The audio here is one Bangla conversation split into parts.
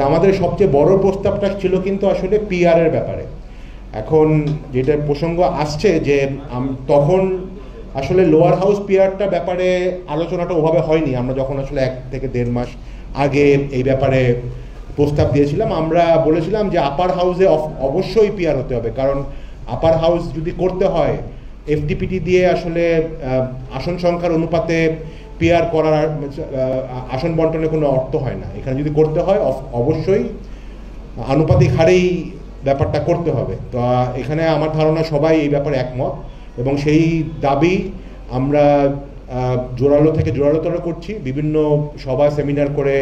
আমাদের সবচেয়ে বড় প্রস্তাবটা ছিল কিন্তু আসলে পিআর এর ব্যাপারে। এখন যেটা প্রসঙ্গ আসছে যে তখন আসলে লোয়ার হাউস পিআরটা ব্যাপারে আলোচনাটা ওভাবে হয়নি। আমরা যখন আসলে 1 থেকে 1.5 মাস আগে এই ব্যাপারে প্রস্তাব দিয়েছিলাম, আমরা বলেছিলাম যে আপার হাউসে অবশ্যই পিআর হতে হবে, কারণ আপার হাউস যদি করতে হয় এফডিপিটি দিয়ে আসলে আসন সংখ্যার অনুপাতে পিআর করার আসন বন্টনে কোনো অর্থ হয় না। এখানে যদি করতে হয় অবশ্যই আনুপাতিক হারেই ব্যাপারটা করতে হবে। তো এখানে আমার ধারণা সবাই এই ব্যাপারে একমত, এবং সেই দাবি আমরা জোরালো থেকে জোরালোতর করছি। বিভিন্ন সভা সেমিনার করে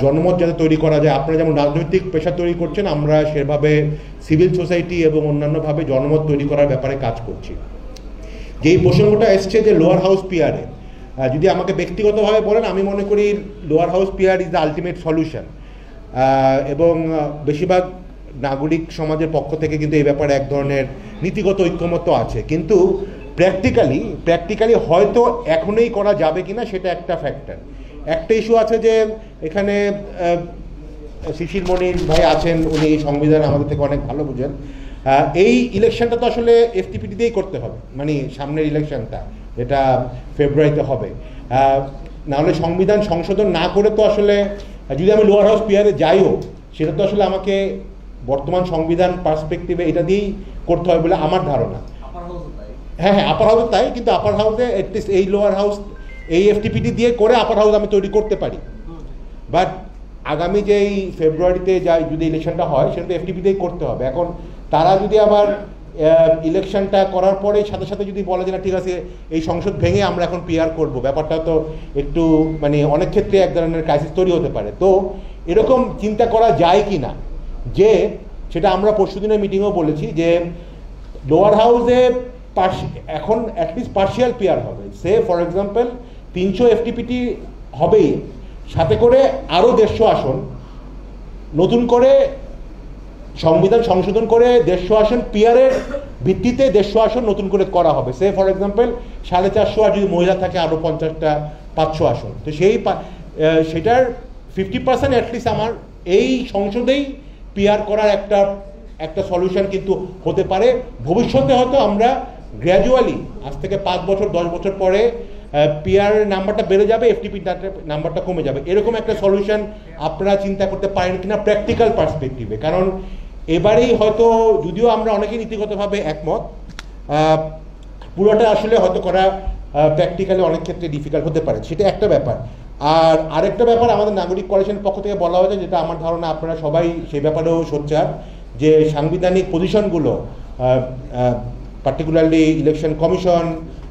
জনমত যাতে তৈরি করা যায়। আপনারা যেমন রাজনৈতিক পেশা তৈরি করছেন, আমরা সেভাবে সিভিল সোসাইটি এবং অন্যান্যভাবে জনমত তৈরি করার ব্যাপারে কাজ করছি। যেই প্রসঙ্গটা এসছে যে লোয়ার হাউস পিআরে, যদি আমাকে ব্যক্তিগতভাবে বলেন, আমি মনে করি lower house PR is the ultimate solution, এবং বেশিরভাগ নাগরিক সমাজের পক্ষ থেকে কিন্তু এই ব্যাপারে এক ধরনের নীতিগত ঐক্যমত্য আছে। কিন্তু প্র্যাকটিক্যালি হয়তো এখনই করা যাবে কিনা সেটা একটা ফ্যাক্টর। একটা ইস্যু আছে যে এখানে শিশির মনির ভাই আছেন, উনি সংবিধান আমাদের থেকে অনেক ভালো বুঝেন। এই ইলেকশনটা তো আসলে এফটিপিটি দিয়েই করতে হবে, মানে সামনের ইলেকশনটা যেটা ফেব্রুয়ারিতে হবে। নাহলে সংবিধান সংশোধন না করে তো আসলে যদি আমি লোয়ার হাউস পিআরে যাইও, সেটা তো আসলে আমাকে বর্তমান সংবিধান পার্সপেক্টিভে এটা দিয়েই করতে হবে বলে আমার ধারণা। হ্যাঁ, আপার হাউসে তাই, কিন্তু আপার হাউসে অ্যাটলিস্ট এই লোয়ার হাউস এই এফটিপিটি দিয়ে করে আপার হাউস আমি তৈরি করতে পারি। বাট আগামী যেই ফেব্রুয়ারিতে যদি ইলেকশনটা হয়, সেটা তো এফটিপিতেই করতে হবে। এখন তারা যদি আবার ইলেকশনটা করার পরে সাথে সাথে যদি বলে যে না ঠিক আছে এই সংসদ ভেঙে আমরা এখন পিআর করব, ব্যাপারটা তো একটু মানে অনেক ক্ষেত্রে এক ধরনের ক্রাইসিস তৈরি হতে পারে। তো এরকম চিন্তা করা যায় কি না, যে সেটা আমরা পরশুদিনের মিটিংয়েও বলেছি যে লোয়ার হাউসে এখন অ্যাটলিস্ট পার্শিয়াল পিআর হবে। সে ফর এক্সাম্পল 300 এফটিপিটি হবেই, সাথে করে আরও 150 আসন নতুন করে সংবিধান সংশোধন করে 150 আসন পিআরের ভিত্তিতে 150 আসন নতুন করে করা হবে। সে ফর এক্সাম্পল 450 আর যদি মহিলা থাকে আরও 50টা 500 আসন। তো সেটার 50% অ্যাটলিস্ট আমার এই সংসদেই পিআর করার একটা সলিউশন কিন্তু হতে পারে। ভবিষ্যতে হয়তো আমরা গ্র্যাজুয়ালি আজ থেকে 5 বছর 10 বছর পরে পিআর নাম্বারটা বেড়ে যাবে, এফটিপি নাম্বারটা কমে যাবে। এরকম একটা সলিউশন আপনারা চিন্তা করতে পারেন কিনা প্র্যাকটিক্যাল পার্সপেক্টিভে। কারণ এবারেই হয়তো যদিও আমরা অনেকেই নীতিগতভাবে একমত, পুরোটা আসলে হয়তো করা প্র্যাকটিক্যালি অনেক ক্ষেত্রে ডিফিকাল্ট হতে পারে, সেটা একটা ব্যাপার। আর আরেকটা ব্যাপার আমাদের নাগরিক কোয়ালিশনের পক্ষ থেকে বলা হয়েছে, যেটা আমার ধারণা আপনারা সবাই সেই ব্যাপারেও সোচ্চার, যে সাংবিধানিক পজিশনগুলো পার্টিকুলারলি ইলেকশন কমিশন,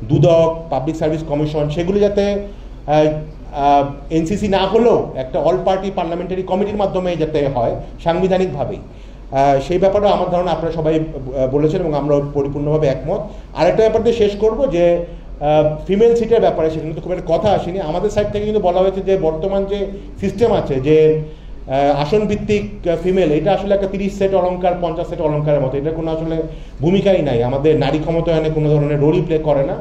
দুদক, পাবলিক সার্ভিস কমিশন, সেগুলো যাতে এনসিসি না হলেও একটা অল পার্টি পার্লামেন্টারি কমিটির মাধ্যমে যাতে হয় সাংবিধানিকভাবেই, সেই ব্যাপারেও আমার ধারণা আপনারা সবাই বলেছেন এবং আমরা পরিপূর্ণভাবে একমত। আরেকটা ব্যাপার দিয়ে শেষ করব, যে ফিমেল সিটের ব্যাপারে সেখানে তো খুব একটা কথা আসেনি। আমাদের সাইড থেকে কিন্তু বলা হয়েছে যে বর্তমান যে সিস্টেম আছে, যে আসন ভিত্তিক ফিমেল, এটা আসলে একটা 30 সেট অলঙ্কার 50 সেট অলঙ্কারের মতো, এটা কোনো আসলে ভূমিকাই নাই, আমাদের নারী ক্ষমতায়নে কোনো ধরনের রোলই প্লে করে না।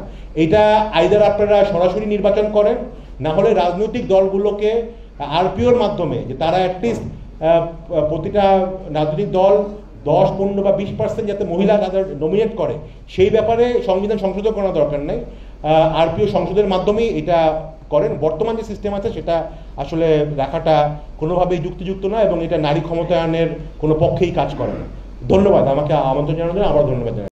এটা আইদার আপনারা সরাসরি নির্বাচন করেন, না হলে রাজনৈতিক দলগুলোকে আরপিওর মাধ্যমে, যে তারা অ্যাটলিস্ট প্রতিটা রাজনৈতিক দল 10, 15 বা 20% যাতে মহিলা তাদের নমিনেট করে, সেই ব্যাপারে সংবিধান সংশোধন করার দরকার নেই, আরপিও সংসদের মাধ্যমেই এটা করেন। বর্তমান যে সিস্টেম আছে সেটা আসলে রাখাটা কোনোভাবেই যুক্তিযুক্ত নয়, এবং এটা নারী ক্ষমতায়নের কোনো পক্ষেই কাজ করে না। ধন্যবাদ, আমাকে আমন্ত্রণ জানানোর জন্য আবার ধন্যবাদ জানাই।